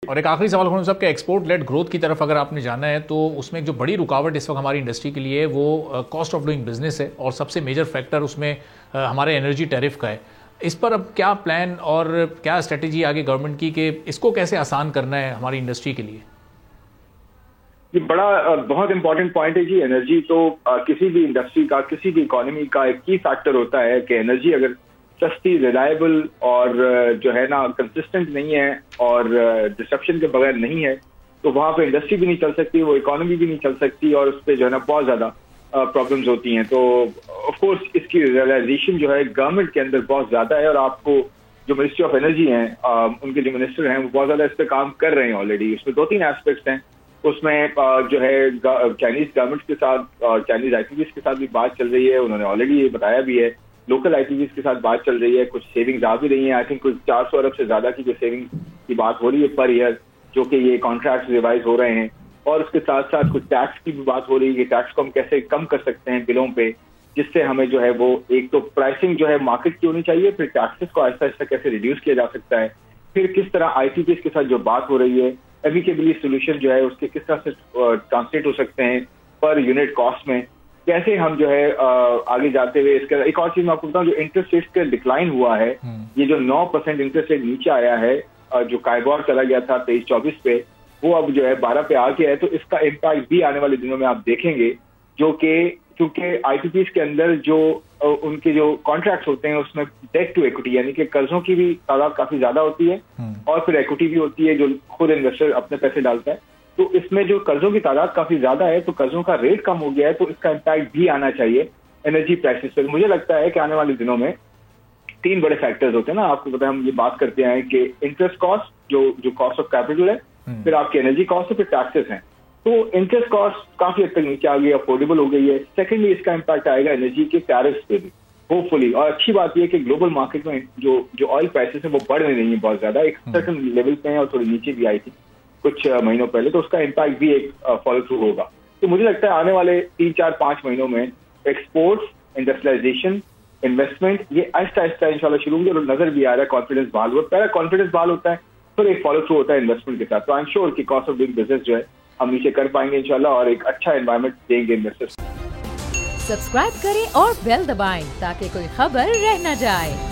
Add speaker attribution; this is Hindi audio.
Speaker 1: और एक आखिरी सवाल खान साहब के एक्सपोर्ट लेड ग्रोथ की तरफ अगर आपने जाना है तो उसमें एक जो बड़ी रुकावट इस वक्त हमारी इंडस्ट्री के लिए वो कॉस्ट ऑफ डूइंग बिजनेस है और सबसे मेजर फैक्टर उसमें हमारे एनर्जी टैरिफ का है। इस पर अब क्या प्लान और क्या स्ट्रेटेजी आगे गवर्नमेंट की कि इसको कैसे आसान करना है हमारी इंडस्ट्री के लिए?
Speaker 2: ये बड़ा बहुत इंपॉर्टेंट पॉइंट है जी। एनर्जी तो किसी भी इंडस्ट्री का, किसी भी इकोनॉमी का एक की फैक्टर होता है कि एनर्जी अगर सस्ती, रिलायबल और जो है ना कंसिस्टेंट नहीं है और डिस्ट्रप्शन के बगैर नहीं है तो वहां पे इंडस्ट्री भी नहीं चल सकती, वो इकोनॉमी भी नहीं चल सकती और उस पर जो है ना बहुत ज्यादा प्रॉब्लम्स होती हैं। तो ऑफ कोर्स इसकी रियलाइजेशन जो है गवर्नमेंट के अंदर बहुत ज्यादा है और आपको जो मिनिस्ट्री ऑफ एनर्जी हैं उनके जो मिनिस्टर हैं वो बहुत ज्यादा इस पर काम कर रहे हैं ऑलरेडी। उसमें 2-3 एस्पेक्ट्स हैं। उसमें जो है चाइनीज गवर्नमेंट के साथ, चाइनीज आईटीवीज के साथ भी बात चल रही है, उन्होंने ऑलरेडी ये बताया भी है। लोकल आईटीवीज के साथ बात चल रही है, कुछ सेविंग्स आ भी रही हैं। आई थिंक कुछ 400 अरब से ज्यादा की जो सेविंग की बात हो रही है पर ईयर, जो कि ये कॉन्ट्रैक्ट रिवाइज हो रहे हैं। और उसके साथ साथ कुछ टैक्स की भी बात हो रही है कि टैक्स को हम कैसे कम कर सकते हैं बिलों पे, जिससे हमें जो है वो एक तो प्राइसिंग जो है मार्केट की होनी चाहिए, फिर टैक्सेस को आहिस्ता आहिस्ता कैसे रिड्यूस किया जा सकता है, फिर किस तरह आईटीवीज के साथ जो बात हो रही है एमिकेबली सोल्यूशन जो है उसके किस तरह से ट्रांसलेट हो सकते हैं पर यूनिट कॉस्ट में, कैसे हम जो है आगे जाते हुए। इसका एक और चीज मैं आपको बताऊं, जो इंटरेस्ट रेट का डिक्लाइन हुआ है, ये जो 9% इंटरेस्ट रेट नीचे आया है, जो काइबोर चला गया था 23-24 पे, वो अब जो है 12 पे आ गया है। तो इसका इम्पैक्ट भी आने वाले दिनों में आप देखेंगे, जो कि क्योंकि आईटीपीज के अंदर जो उनके जो कॉन्ट्रैक्ट्स होते हैं उसमें डेट टू इक्विटी यानी कि कर्जों की भी तादाद काफी ज्यादा होती है और फिर इक्विटी भी होती है जो खुद इन्वेस्टर अपने पैसे डालता है। तो इसमें जो कर्जों की तादाद काफी ज्यादा है तो कर्जों का रेट कम हो गया है, तो इसका इम्पैक्ट भी आना चाहिए एनर्जी प्राइसेस पर। मुझे लगता है कि आने वाले दिनों में 3 बड़े फैक्टर्स होते हैं ना, आपको पता है हम ये बात करते हैं कि इंटरेस्ट कॉस्ट, जो कॉस्ट ऑफ कैपिटल है, फिर आपकी एनर्जी कॉस्ट है, फिर टैक्सेस हैं। तो इंटरेस्ट कॉस्ट काफी हद तक नीचे आ गई, अफोर्डेबल हो गई है। सेकेंडली इसका इम्पैक्ट आएगा एनर्जी के टैरिफ्स पे भी होपफुली। और अच्छी बात यह है कि ग्लोबल मार्केट में जो ऑयल प्राइसेस है वो बढ़ नहीं रही है बहुत ज्यादा, एक सर्टन लेवल पे है और थोड़ी नीचे भी आई थी कुछ महीनों पहले, तो उसका इम्पैक्ट भी एक फॉलो थ्रू होगा। तो मुझे लगता है आने वाले 3-4-5 महीनों में एक्सपोर्ट्स, इंडस्ट्रियलाइजेशन, इन्वेस्टमेंट ये आहिस्ता आहिस्ता इंशाल्लाह शुरू होंगे और नजर भी आ रहा है कॉन्फिडेंस बहाल हुआ। पहला कॉन्फिडेंस बहाल होता है फिर एक फॉलो थ्रू होता है इन्वेस्टमेंट के साथ। तो आई एम श्योर कि कॉस्ट ऑफ डूइंग बिजनेस जो है हम नीचे कर पाएंगे इंशाल्लाह और एक अच्छा एनवायरनमेंट देंगे इन्वेस्टर्स।
Speaker 3: सब्सक्राइब करें और बेल दबाएं ताकि कोई खबर रह न जाए।